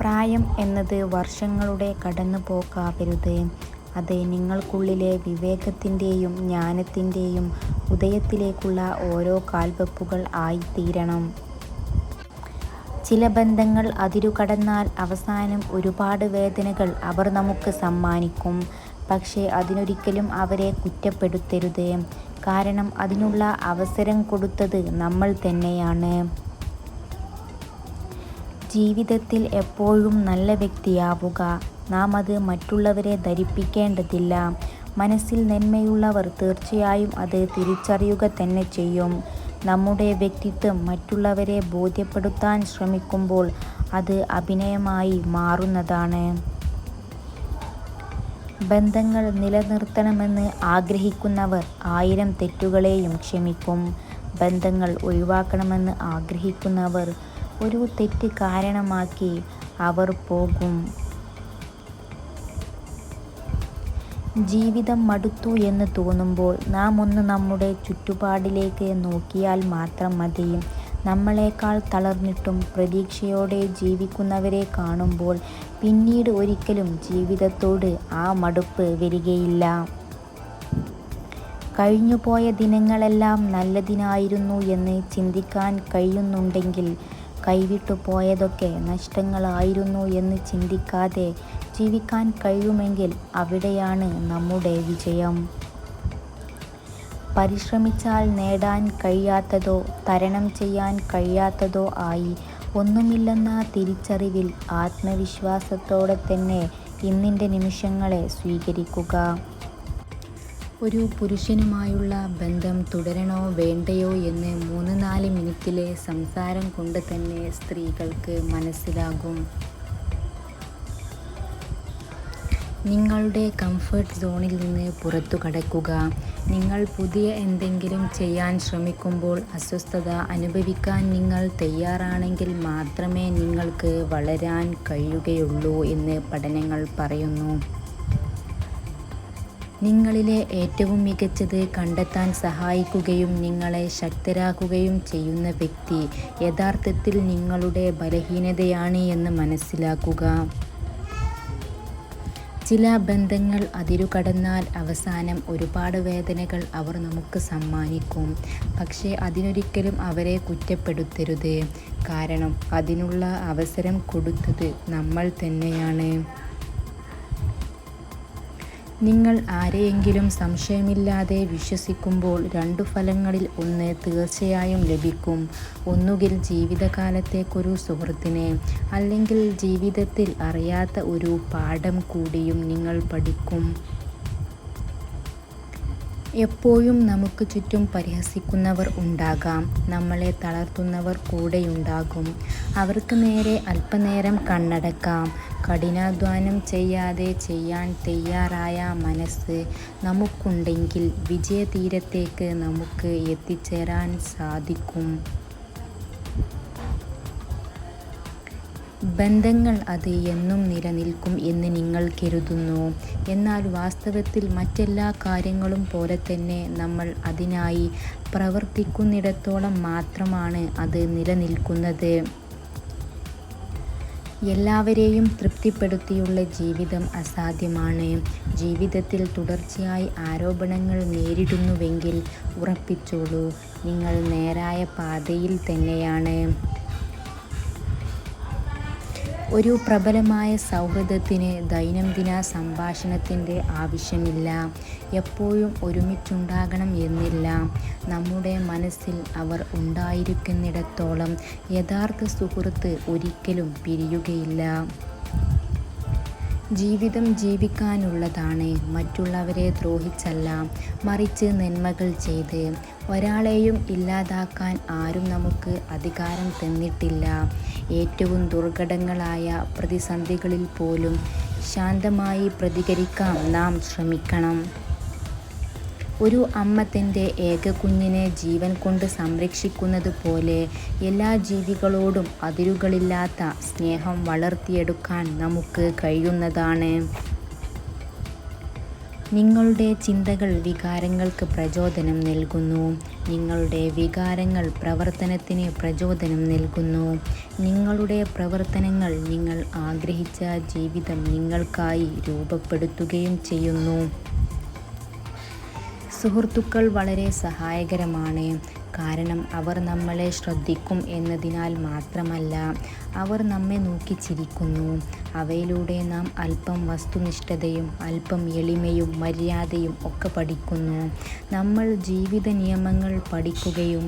പ്രായം എന്നത് വർഷങ്ങളുടെ കടന്നുപോക്കാവരുത്. അത് നിങ്ങൾക്കുള്ളിലെ വിവേകത്തിൻ്റെയും ജ്ഞാനത്തിൻ്റെയും ഉദയത്തിലേക്കുള്ള ഓരോ കാൽവെപ്പുകൾ ആയിത്തീരണം. ചില ബന്ധങ്ങൾ അതിരുകടന്നാൽ അവസാനം ഒരുപാട് വേദനകൾ അവർ നമുക്ക് സമ്മാനിക്കും. പക്ഷേ അതിനൊരിക്കലും അവരെ കുറ്റപ്പെടുത്തരുത്. കാരണം അതിനുള്ള അവസരം കൊടുത്തത് നമ്മൾ തന്നെയാണ്. ജീവിതത്തിൽ എപ്പോഴും നല്ല വ്യക്തിയാവുക. നാം അത് മറ്റുള്ളവരെ ധരിപ്പിക്കേണ്ടതില്ല. മനസ്സിൽ നന്മയുള്ളവർ തീർച്ചയായും അത് തിരിച്ചറിയുക തന്നെ ചെയ്യും. നമ്മുടെ വ്യക്തിത്വം മറ്റുള്ളവരെ ബോധ്യപ്പെടുത്താൻ ശ്രമിക്കുമ്പോൾ അത് അഭിനയമായി മാറുന്നതാണ്. ബന്ധങ്ങൾ നിലനിർത്തണമെന്ന് ആഗ്രഹിക്കുന്നവർ 1000 തെറ്റുകളെയും ക്ഷമിക്കും. ബന്ധങ്ങൾ ഒഴിവാക്കണമെന്ന് ആഗ്രഹിക്കുന്നവർ ഒരു തെറ്റ് കാരണമാക്കി അവർ പോകും. ജീവിതം മടുത്തു എന്ന് തോന്നുമ്പോൾ നാം ഒന്ന് നമ്മുടെ ചുറ്റുപാടിലേക്ക് നോക്കിയാൽ മാത്രം മതി. നമ്മളെക്കാൾ തളർന്നിട്ടും പ്രതീക്ഷയോടെ ജീവിക്കുന്നവരെ കാണുമ്പോൾ പിന്നീട് ഒരിക്കലും ജീവിതത്തോട് ആ മടുപ്പ് വരികയില്ല. കഴിഞ്ഞുപോയ ദിനങ്ങളെല്ലാം നല്ലതിനായിരുന്നു എന്ന് ചിന്തിക്കാൻ കഴിയുന്നുണ്ടെങ്കിൽ, കൈവിട്ടു പോയതൊക്കെ നഷ്ടങ്ങളായിരുന്നു എന്ന് ചിന്തിക്കാതെ ജീവിക്കാൻ കഴിയുമെങ്കിൽ അവിടെയാണ് നമ്മുടെ വിജയം. പരിശ്രമിച്ചാൽ നേടാൻ കഴിയാത്തതോ തരണം ചെയ്യാൻ കഴിയാത്തതോ ആയി ഒന്നുമില്ലെന്ന തിരിച്ചറിവിൽ ആത്മവിശ്വാസത്തോടെ തന്നെ ഇന്നിൻ്റെ നിമിഷങ്ങളെ സ്വീകരിക്കുക. ഒരു പുരുഷനുമായുള്ള ബന്ധം തുടരണോ വേണ്ടയോ എന്ന് 3-4 മിനിറ്റിലെ സംസാരം കൊണ്ട് തന്നെ സ്ത്രീകൾക്ക് മനസ്സിലാകും. നിങ്ങളുടെ കംഫർട്ട് സോണിൽ നിന്ന് പുറത്തു കടക്കുക. നിങ്ങൾ പുതിയ എന്തെങ്കിലും ചെയ്യാൻ ശ്രമിക്കുമ്പോൾ അസ്വസ്ഥത അനുഭവിക്കാൻ നിങ്ങൾ തയ്യാറാണെങ്കിൽ മാത്രമേ നിങ്ങൾക്ക് വളരാൻ കഴിയുകയുള്ളൂ എന്ന് പഠനങ്ങൾ പറയുന്നു. നിങ്ങളിലെ ഏറ്റവും മികച്ചത് കണ്ടെത്താൻ സഹായിക്കുകയും നിങ്ങളെ ശക്തരാക്കുകയും ചെയ്യുന്ന വ്യക്തി യഥാർത്ഥത്തിൽ നിങ്ങളുടെ ബലഹീനതയാണ് എന്ന് മനസ്സിലാക്കുക. ചില ബന്ധങ്ങൾ അതിരുകടന്നാൽ അവസാനം ഒരുപാട് വേദനകൾ അവർ നമുക്ക് സമ്മാനിക്കും. പക്ഷേ അതിനൊരിക്കലും അവരെ കുറ്റപ്പെടുത്തരുത്. കാരണം അതിനുള്ള അവസരം കൊടുത്തത് നമ്മൾ തന്നെയാണ്. നിങ്ങൾ ആരെയെങ്കിലും സംശയമില്ലാതെ വിശ്വസിക്കുമ്പോൾ 2 ഫലങ്ങളിൽ ഒന്ന് തീർച്ചയായും ലഭിക്കും. ഒന്നുകിൽ ജീവിതകാലത്തേക്കൊരു സുഹൃത്തിനെ, അല്ലെങ്കിൽ ജീവിതത്തിൽ അറിയാത്ത ഒരു പാഠം കൂടിയും നിങ്ങൾ പഠിക്കും. എപ്പോഴും നമുക്ക് ചുറ്റും പരിഹസിക്കുന്നവർ ഉണ്ടാകാം. നമ്മളെ തളർത്തുന്നവർ കൂടെയുണ്ടാകും. അവർക്ക് നേരെ അല്പനേരം കണ്ണടക്കാം. കഠിനാധ്വാനം ചെയ്യാതെ ചെയ്യാൻ തയ്യാറായ മനസ്സ് നമുക്കുണ്ടെങ്കിൽ വിജയതീരത്തേക്ക് നമുക്ക് എത്തിച്ചേരാൻ സാധിക്കും. ബന്ധങ്ങൾ അത് എന്നും നിലനിൽക്കും എന്ന് നിങ്ങൾ കരുതുന്നു. എന്നാൽ വാസ്തവത്തിൽ മറ്റെല്ലാ കാര്യങ്ങളും പോലെ തന്നെ നമ്മൾ അതിനായി പ്രവർത്തിക്കുന്നിടത്തോളം മാത്രമാണ് അത് നിലനിൽക്കുന്നത്. എല്ലാവരെയും തൃപ്തിപ്പെടുത്തിയുള്ള ജീവിതം അസാധ്യമാണ്. ജീവിതത്തിൽ തുടർച്ചയായി ആരോപണങ്ങൾ നേരിടുന്നുവെങ്കിൽ ഉറപ്പിച്ചോളൂ, നിങ്ങൾ നേരായ പാതയിൽ തന്നെയാണ്. ഒരു പ്രബലമായ സൗഹൃദത്തിന് ദൈനംദിന സംഭാഷണത്തിൻ്റെ ആവശ്യമില്ല. എപ്പോഴും ഒരുമിച്ചുണ്ടാകണം എന്നില്ല. നമ്മുടെ മനസ്സിൽ അവർ ഉണ്ടായിരിക്കുന്നിടത്തോളം യഥാർത്ഥ സുഹൃത്ത് ഒരിക്കലും പിരിയുകയില്ല. ജീവിതം ജീവിക്കാനുള്ളതാണ്, മറ്റുള്ളവരെ ദ്രോഹിച്ചല്ല, മറിച്ച് നന്മകൾ ചെയ്ത്. ഒരാളെയും ഇല്ലാതാക്കാൻ ആരും നമുക്ക് അധികാരം തന്നിട്ടില്ല. ഏറ്റവും ദുർഘടങ്ങളായ പ്രതിസന്ധികളിൽ പോലും ശാന്തമായി പ്രതികരിക്കാൻ നാം ശ്രമിക്കണം. ഒരു അമ്മ തൻ്റെ ഏക കുഞ്ഞിനെ ജീവൻ കൊണ്ട് സംരക്ഷിക്കുന്നത് പോലെ എല്ലാ ജീവികളോടും അതിരുകളില്ലാത്ത സ്നേഹം വളർത്തിയെടുക്കാൻ നമുക്ക് കഴിയുന്നതാണ്. നിങ്ങളുടെ ചിന്തകൾ വികാരങ്ങൾക്ക് പ്രചോദനം നൽകുന്നു. നിങ്ങളുടെ വികാരങ്ങൾ പ്രവർത്തനത്തിന് പ്രചോദനം നൽകുന്നു. നിങ്ങളുടെ പ്രവർത്തനങ്ങൾ നിങ്ങൾ ആഗ്രഹിച്ച ജീവിതം നിങ്ങൾക്കായി രൂപപ്പെടുത്തുകയും ചെയ്യുന്നു. സുഹൃത്തുക്കൾ വളരെ സഹായകരമാണ്. കാരണം അവർ നമ്മളെ ശ്രദ്ധിക്കും എന്നതിനാൽ മാത്രമല്ല, അവർ നമ്മെ നോക്കി ചിരിക്കുന്നു. അവയിലൂടെ നാം അല്പം വസ്തുനിഷ്ഠതയും അല്പം എളിമയും മര്യാദയും ഒക്കെ പഠിക്കുന്നു. നമ്മൾ ജീവിത നിയമങ്ങൾ പഠിക്കുകയും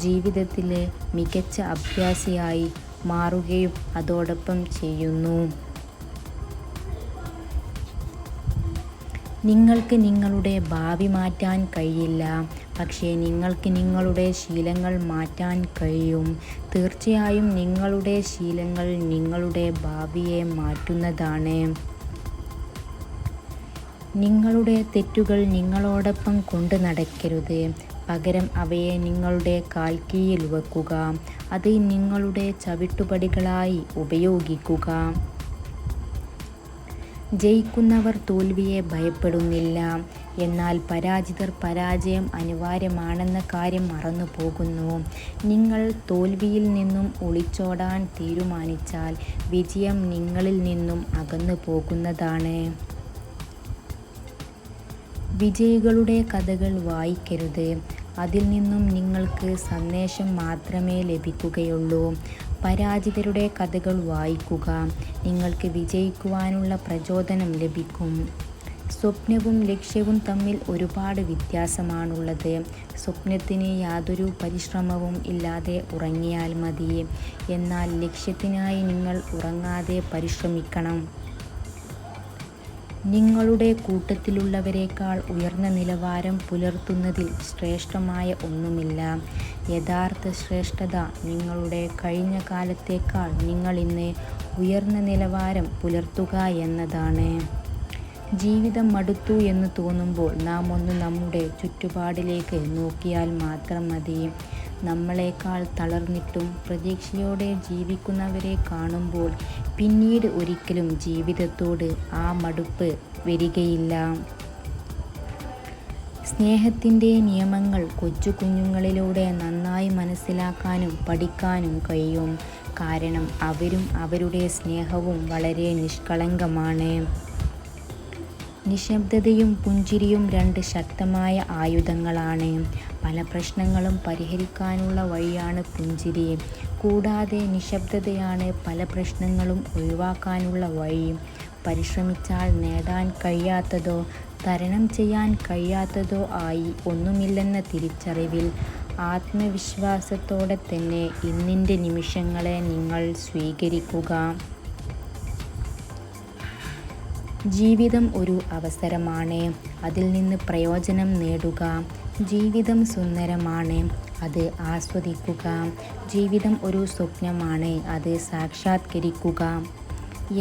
ജീവിതത്തിലെ മികച്ച അഭ്യാസിയായി മാറുകയും അതോടൊപ്പം ചെയ്യുന്നു. നിങ്ങൾക്ക് നിങ്ങളുടെ ഭാവി മാറ്റാൻ കഴിയില്ല, പക്ഷേ നിങ്ങൾക്ക് നിങ്ങളുടെ ശീലങ്ങൾ മാറ്റാൻ കഴിയും. തീർച്ചയായും നിങ്ങളുടെ ശീലങ്ങൾ നിങ്ങളുടെ ഭാവിയെ മാറ്റുന്നതാണ്. നിങ്ങളുടെ തെറ്റുകൾ നിങ്ങളോടൊപ്പം കൊണ്ടു നടക്കരുത്. പകരം അവയെ നിങ്ങളുടെ കാൽക്കീഴിൽ വെക്കുക. അത് നിങ്ങളുടെ ചവിട്ടുപടികളായി ഉപയോഗിക്കുക. ജയിക്കുന്നവർ തോൽവിയെ ഭയപ്പെടുന്നില്ല. എന്നാൽ പരാജിതർ പരാജയം അനിവാര്യമാണെന്ന കാര്യം മറന്നു പോകുന്നു. നിങ്ങൾ തോൽവിയിൽ നിന്നും ഒളിച്ചോടാൻ തീരുമാനിച്ചാൽ വിജയം നിങ്ങളിൽ നിന്നും അകന്നു പോകുന്നതാണ്. വിജയികളുടെ കഥകൾ വായിക്കരുത്. അതിൽ നിന്നും നിങ്ങൾക്ക് സന്ദേശം മാത്രമേ ലഭിക്കുകയുള്ളൂ. പരാജിതരുടെ കഥകൾ വായിക്കുക. നിങ്ങൾക്ക് വിജയിക്കുവാനുള്ള പ്രചോദനം ലഭിക്കും. സ്വപ്നവും ലക്ഷ്യവും തമ്മിൽ ഒരുപാട് വ്യത്യാസമാണുള്ളത്. സ്വപ്നത്തിന് യാതൊരു പരിശ്രമവും ഇല്ലാതെ ഉറങ്ങിയാൽ മതി. എന്നാൽ ലക്ഷ്യത്തിനായി നിങ്ങൾ ഉറങ്ങാതെ പരിശ്രമിക്കണം. നിങ്ങളുടെ കൂട്ടത്തിലുള്ളവരെക്കാൾ ഉയർന്ന നിലവാരം പുലർത്തുന്നതിൽ ശ്രേഷ്ഠമായ ഒന്നുമില്ല. യഥാർത്ഥ ശ്രേഷ്ഠത നിങ്ങളുടെ കഴിഞ്ഞ കാലത്തേക്കാൾ നിങ്ങൾ ഇന്ന് ഉയർന്ന നിലവാരം പുലർത്തുക എന്നതാണ്. ജീവിതം മടുത്തു എന്ന് തോന്നുമ്പോൾ നാം ഒന്ന് നമ്മുടെ ചുറ്റുപാടിലേക്ക് നോക്കിയാൽ മാത്രം മതി. നമ്മളെക്കാൾ തളർന്നിട്ടും പ്രതീക്ഷയോടെ ജീവിക്കുന്നവരെ കാണുമ്പോൾ പിന്നീട് ഒരിക്കലും ജീവിതത്തോട് ആ മടുപ്പ് വരികയില്ല. സ്നേഹത്തിൻ്റെ നിയമങ്ങൾ കൊച്ചു കുഞ്ഞുങ്ങളിലൂടെ നന്നായി മനസ്സിലാക്കാനും പഠിക്കാനും കഴിയും. കാരണം അവരും അവരുടെ സ്നേഹവും വളരെ നിഷ്കളങ്കമാണ്. നിശബ്ദതയും പുഞ്ചിരിയും രണ്ട് ശക്തമായ ആയുധങ്ങളാണ്. പല പ്രശ്നങ്ങളും പരിഹരിക്കാനുള്ള വഴിയാണ് പുഞ്ചിരി. കൂടാതെ നിശബ്ദതയാണ് പല പ്രശ്നങ്ങളും ഒഴിവാക്കാനുള്ള വഴി. പരിശ്രമിച്ചാൽ നേടാൻ കഴിയാത്തതോ തരണം ചെയ്യാൻ കഴിയാത്തതോ ആയി ഒന്നുമില്ലെന്ന തിരിച്ചറിവിൽ ആത്മവിശ്വാസത്തോടെ തന്നെ ഇന്നിൻ്റെ നിമിഷങ്ങളെ നിങ്ങൾ സ്വീകരിക്കുക. ജീവിതം ഒരു അവസരമാണ്. അതിൽ നിന്ന് പ്രയോജനം നേടുക. ജീവിതം സുന്ദരമാണ്. അത് ആസ്വദിക്കുക. ജീവിതം ഒരു സ്വപ്നമാണ്. അത് സാക്ഷാത്കരിക്കുക.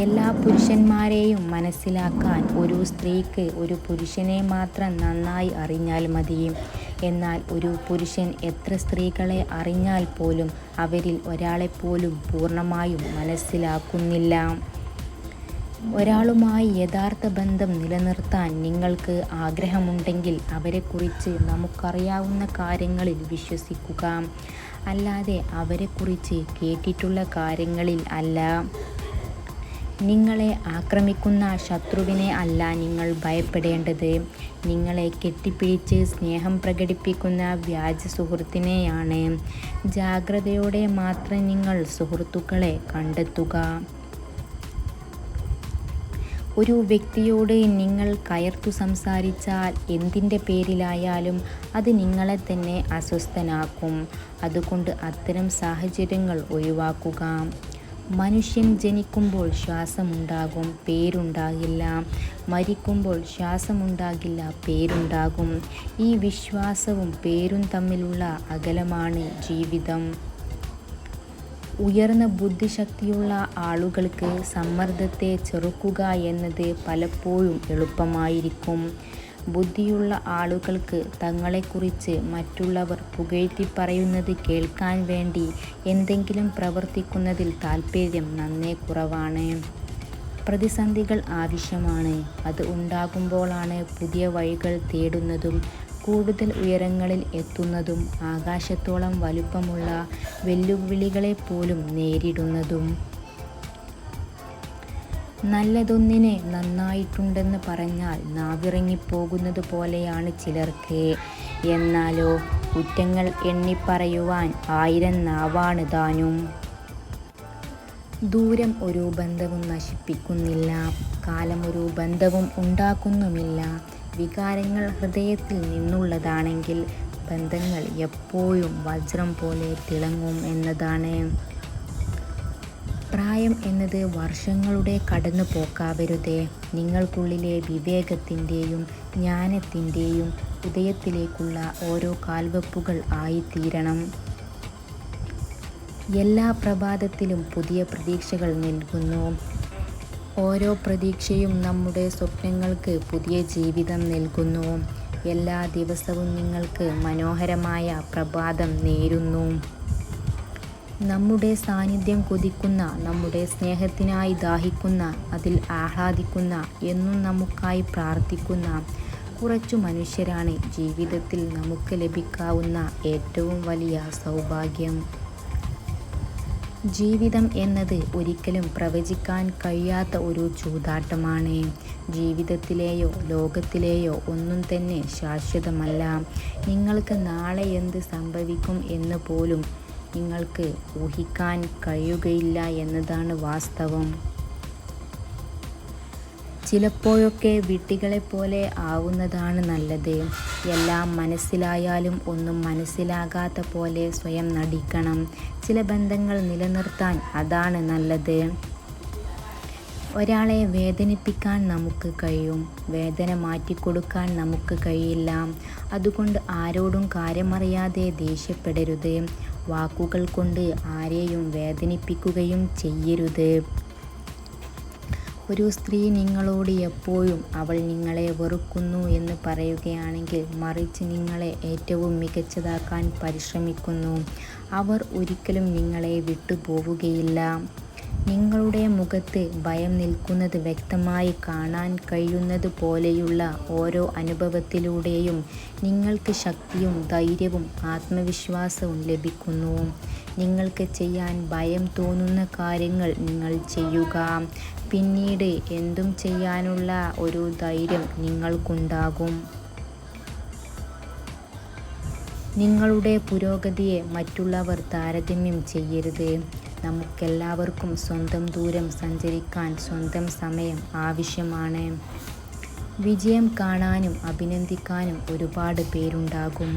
എല്ലാ പുരുഷന്മാരെയും മനസ്സിലാക്കാൻ ഒരു സ്ത്രീക്ക് ഒരു പുരുഷനെ മാത്രം നന്നായി അറിഞ്ഞാൽ മതി. എന്നാൽ ഒരു പുരുഷൻ എത്ര സ്ത്രീകളെ അറിഞ്ഞാൽ പോലും അവരിൽ ഒരാളെപ്പോലും പൂർണ്ണമായും മനസ്സിലാക്കുന്നില്ല. ഒരാളുമായി യഥാർത്ഥ ബന്ധം നിലനിർത്താൻ നിങ്ങൾക്ക് ആഗ്രഹമുണ്ടെങ്കിൽ അവരെക്കുറിച്ച് നമുക്കറിയാവുന്ന കാര്യങ്ങളിൽ വിശ്വസിക്കുക. അല്ലാതെ അവരെക്കുറിച്ച് കേട്ടിട്ടുള്ള കാര്യങ്ങളിൽ അല്ല. നിങ്ങളെ ആക്രമിക്കുന്ന ശത്രുവിനെ അല്ല നിങ്ങൾ ഭയപ്പെടേണ്ടത്. നിങ്ങളെ കെട്ടിപ്പിടിച്ച് സ്നേഹം പ്രകടിപ്പിക്കുന്ന വ്യാജ സുഹൃത്തിനെയാണ്. ജാഗ്രതയോടെ മാത്രം നിങ്ങൾ സുഹൃത്തുക്കളെ കണ്ടെത്തുക. ഒരു വ്യക്തിയോട് നിങ്ങൾ കയർത്തു സംസാരിച്ചാൽ എന്തിൻ്റെ പേരിലായാലും അത് നിങ്ങളെ തന്നെ അസ്വസ്ഥനാക്കും. അതുകൊണ്ട് അത്തരം സാഹചര്യങ്ങൾ ഒഴിവാക്കുക. മനുഷ്യൻ ജനിക്കുമ്പോൾ ശ്വാസമുണ്ടാകും, പേരുണ്ടാകില്ല. മരിക്കുമ്പോൾ ശ്വാസമുണ്ടാകില്ല, പേരുണ്ടാകും. ഈ വിശ്വാസവും പേരും തമ്മിലുള്ള അകലമാണ് ജീവിതം. ഉയർന്ന ബുദ്ധിശക്തിയുള്ള ആളുകൾക്ക് സമ്മർദ്ദത്തെ ചെറുക്കുക എന്നത് പലപ്പോഴും എളുപ്പമായിരിക്കും. ബുദ്ധിയുള്ള ആളുകൾക്ക് തങ്ങളെക്കുറിച്ച് മറ്റുള്ളവർ പുകഴ്ത്തി പറയുന്നത് കേൾക്കാൻ വേണ്ടി എന്തെങ്കിലും പ്രവർത്തിക്കുന്നതിൽ താൽപ്പര്യം നന്നേ കുറവാണ്. പ്രതിസന്ധികൾ ആവശ്യമാണ്. അത് ഉണ്ടാകുമ്പോഴാണ് പുതിയ വഴികൾ തേടുന്നതും കൂടുതൽ ഉയരങ്ങളിൽ എത്തുന്നതും ആകാശത്തോളം വലുപ്പമുള്ള വെല്ലുവിളികളെപ്പോലും നേരിടുന്നതും. നല്ലതൊന്നിനെ നന്നായിട്ടുണ്ടെന്ന് പറഞ്ഞാൽ നാവിറങ്ങിപ്പോകുന്നത് പോലെയാണ് ചിലർക്ക്. എന്നാലോ കുറ്റങ്ങൾ എണ്ണിപ്പറയുവാൻ 1000 നാവാണ് താനും. ദൂരം ഒരു ബന്ധവും നശിപ്പിക്കുന്നില്ല. കാലം ഒരു ബന്ധവും ഉണ്ടാക്കുന്നുമില്ല. വികാരങ്ങൾ ഹൃദയത്തിൽ നിന്നുള്ളതാണെങ്കിൽ ബന്ധങ്ങൾ എപ്പോഴും വജ്രം പോലെ തിളങ്ങും എന്നതാണ്. പ്രായം എന്നത് വർഷങ്ങളുടെ കടന്നുപോക്കാവരുത്. നിങ്ങൾക്കുള്ളിലെ വിവേകത്തിൻ്റെയും ജ്ഞാനത്തിൻ്റെയും ഉദയത്തിലേക്കുള്ള ഓരോ കാൽവെപ്പുകൾ ആയിത്തീരണം. എല്ലാ പ്രഭാതത്തിലും പുതിയ പ്രതീക്ഷകൾ നൽകുന്നു. ഓരോ പ്രതീക്ഷയും നമ്മുടെ സ്വപ്നങ്ങൾക്ക് പുതിയ ജീവിതം നൽകുന്നു. എല്ലാ ദിവസവും നിങ്ങൾക്ക് മനോഹരമായ പ്രഭാതം നേരുന്നു. നമ്മുടെ സാന്നിധ്യം കൊതിക്കുന്ന, നമ്മുടെ സ്നേഹത്തിനായി ദാഹിക്കുന്ന, അതിൽ ആഹ്ലാദിക്കുന്ന, എന്നും നമുക്കായി പ്രാർത്ഥിക്കുന്ന കുറച്ചു മനുഷ്യരാണ് ജീവിതത്തിൽ നമുക്ക് ലഭിക്കാവുന്ന ഏറ്റവും വലിയ സൗഭാഗ്യം. ജീവിതം എന്നത് ഒരിക്കലും പ്രവചിക്കാൻ കഴിയാത്ത ഒരു ചൂതാട്ടമാണ്. ജീവിതത്തിലെയോ ലോകത്തിലെയോ ഒന്നും തന്നെ ശാശ്വതമല്ല. നിങ്ങൾക്ക് നാളെ എന്ത് സംഭവിക്കും എന്ന് പോലും നിങ്ങൾക്ക് ഊഹിക്കാൻ കഴിയുകയില്ല എന്നതാണ് വാസ്തവം. ചിലപ്പോഴൊക്കെ വിഡ്ഢികളെപ്പോലെ ആവുന്നതാണ് നല്ലത്. എല്ലാം മനസ്സിലായാലും ഒന്നും മനസ്സിലാകാത്ത പോലെ സ്വയം നടിക്കണം. ചില ബന്ധങ്ങൾ നിലനിർത്താൻ അതാണ് നല്ലത്. ഒരാളെ വേദനിപ്പിക്കാൻ നമുക്ക് കഴിയും, വേദന മാറ്റിക്കൊടുക്കാൻ നമുക്ക് കഴിയില്ല. അതുകൊണ്ട് ആരോടും കാര്യമറിയാതെ ദേഷ്യപ്പെടരുത്. വാക്കുകൾ കൊണ്ട് ആരെയും വേദനിപ്പിക്കുകയും ചെയ്യരുത്. ഒരു സ്ത്രീ നിങ്ങളോട് എപ്പോഴും അവൾ നിങ്ങളെ വെറുക്കുന്നു എന്ന് പറയുകയാണെങ്കിൽ, മറിച്ച് നിങ്ങളെ ഏറ്റവും മികച്ചതാക്കാൻ പരിശ്രമിക്കുന്നു, അവർ ഒരിക്കലും നിങ്ങളെ വിട്ടുപോവുകയില്ല. നിങ്ങളുടെ മുഖത്ത് ഭയം നിൽക്കുന്നത് വ്യക്തമായി കാണാൻ കഴിയുന്നത് പോലെയുള്ള ഓരോ അനുഭവത്തിലൂടെയും നിങ്ങൾക്ക് ശക്തിയും ധൈര്യവും ആത്മവിശ്വാസവും ലഭിക്കുന്നു. നിങ്ങൾക്ക് ചെയ്യാൻ ഭയം തോന്നുന്ന കാര്യങ്ങൾ നിങ്ങൾ ചെയ്യുക. പിന്നീട് എന്തും ചെയ്യാനുള്ള ഒരു ധൈര്യം നിങ്ങൾക്കുണ്ടാകും. നിങ്ങളുടെ പുരോഗതിയെ മറ്റുള്ളവർ താരതമ്യം ചെയ്യരുത്. നമുക്കെല്ലാവർക്കും സ്വന്തം ദൂരം സഞ്ചരിക്കാൻ സ്വന്തം സമയം ആവശ്യമാണ്. വിജയം കാണാനും അഭിനന്ദിക്കാനും ഒരുപാട് പേരുണ്ടാകും.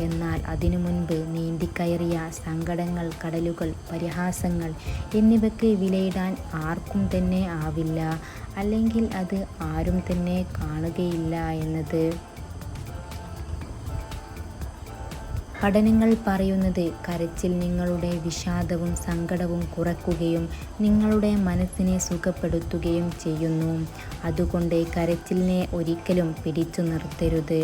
എന്നാൽ അതിനു മുൻപ് നീന്തിക്കയറിയ സങ്കടങ്ങൾ, കടലുകൾ, പരിഹാസങ്ങൾ എന്നിവയ്ക്ക് വിലയിടാൻ ആർക്കും തന്നെ ആവില്ല. അല്ലെങ്കിൽ അത് ആരും തന്നെ കാണുകയില്ല എന്നത്. പഠനങ്ങൾ പറയുന്നത് കരച്ചിൽ നിങ്ങളുടെ വിഷാദവും സങ്കടവും കുറയ്ക്കുകയും നിങ്ങളുടെ മനസ്സിനെ സുഖപ്പെടുത്തുകയും ചെയ്യുന്നു. അതുകൊണ്ട് കരച്ചിലിനെ ഒരിക്കലും പിടിച്ചു നിർത്തരുത്.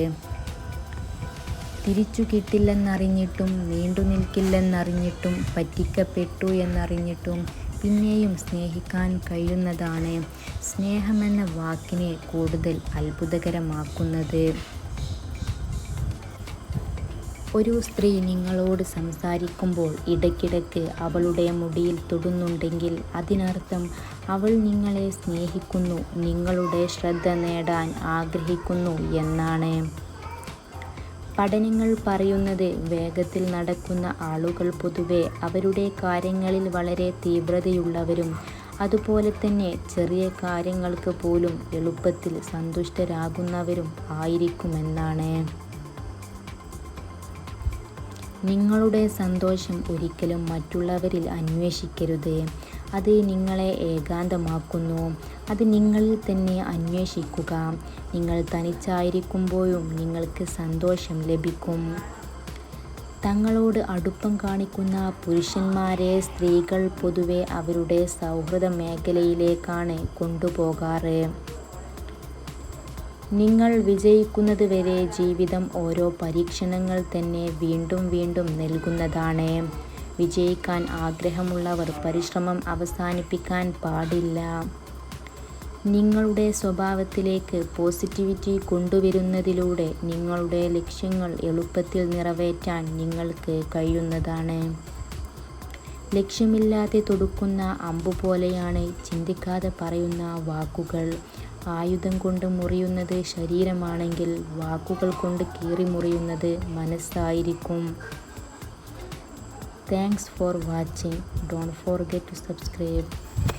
തിരിച്ചു കിട്ടില്ലെന്നറിഞ്ഞിട്ടും, നീണ്ടു നിൽക്കില്ലെന്നറിഞ്ഞിട്ടും, പറ്റിക്കപ്പെട്ടു എന്നറിഞ്ഞിട്ടും പിന്നെയും സ്നേഹിക്കാൻ കഴിയുന്നതാണ് സ്നേഹമെന്ന വാക്കിനെ കൂടുതൽ അത്ഭുതകരമാക്കുന്നത്. ഒരു സ്ത്രീ നിങ്ങളോട് സംസാരിക്കുമ്പോൾ ഇടയ്ക്കിടയ്ക്ക് അവളുടെ മുടിയിൽ തൊടുന്നുണ്ടെങ്കിൽ അതിനർത്ഥം അവൾ നിങ്ങളെ സ്നേഹിക്കുന്നു, നിങ്ങളുടെ ശ്രദ്ധ നേടാൻ ആഗ്രഹിക്കുന്നു എന്നാണ്. പഠനങ്ങൾ പറയുന്നത് വേഗത്തിൽ നടക്കുന്ന ആളുകൾ പൊതുവെ അവരുടെ കാര്യങ്ങളിൽ വളരെ തീവ്രതയുള്ളവരും അതുപോലെ തന്നെ ചെറിയ കാര്യങ്ങൾക്ക് പോലും എളുപ്പത്തിൽ സന്തുഷ്ടരാകുന്നവരും ആയിരിക്കുമെന്നാണ്. നിങ്ങളുടെ സന്തോഷം ഒരിക്കലും മറ്റുള്ളവരിൽ അന്വേഷിക്കരുത്. അത് നിങ്ങളെ ഏകാന്തമാക്കുന്നു. അത് നിങ്ങളിൽ തന്നെ അന്വേഷിക്കുക. നിങ്ങൾ തനിച്ചായിരിക്കുമ്പോഴും നിങ്ങൾക്ക് സന്തോഷം ലഭിക്കും. തങ്ങളോട് അടുപ്പം കാണിക്കുന്ന പുരുഷന്മാരെ സ്ത്രീകൾ പൊതുവെ അവരുടെ സൗഹൃദ മേഖലയിലേക്കാണ് കൊണ്ടുപോകാറ്. നിങ്ങൾ വിജയിക്കുന്നത് വരെ ജീവിതം ഓരോ പരീക്ഷണങ്ങൾ തന്നെ വീണ്ടും വീണ്ടും നൽകുന്നതാണ്. വിജയിക്കാൻ ആഗ്രഹമുള്ളവർ പരിശ്രമം അവസാനിപ്പിക്കാൻ പാടില്ല. നിങ്ങളുടെ സ്വഭാവത്തിലേക്ക് പോസിറ്റിവിറ്റി കൊണ്ടുവരുന്നതിലൂടെ നിങ്ങളുടെ ലക്ഷ്യങ്ങൾ എളുപ്പത്തിൽ നിറവേറ്റാൻ നിങ്ങൾക്ക് കഴിയുന്നതാണ്. ലക്ഷ്യമില്ലാതെ തൊടുക്കുന്ന അമ്പുപോലെയാണ് ചിന്തിക്കാതെ പറയുന്ന വാക്കുകൾ. ആയുധം കൊണ്ട് മുറിയുന്നത് ശരീരമാണെങ്കിൽ വാക്കുകൾ കൊണ്ട് കീറി മുറിയുന്നത് മനസ്സായിരിക്കും. Thanks for watching. Don't forget to subscribe.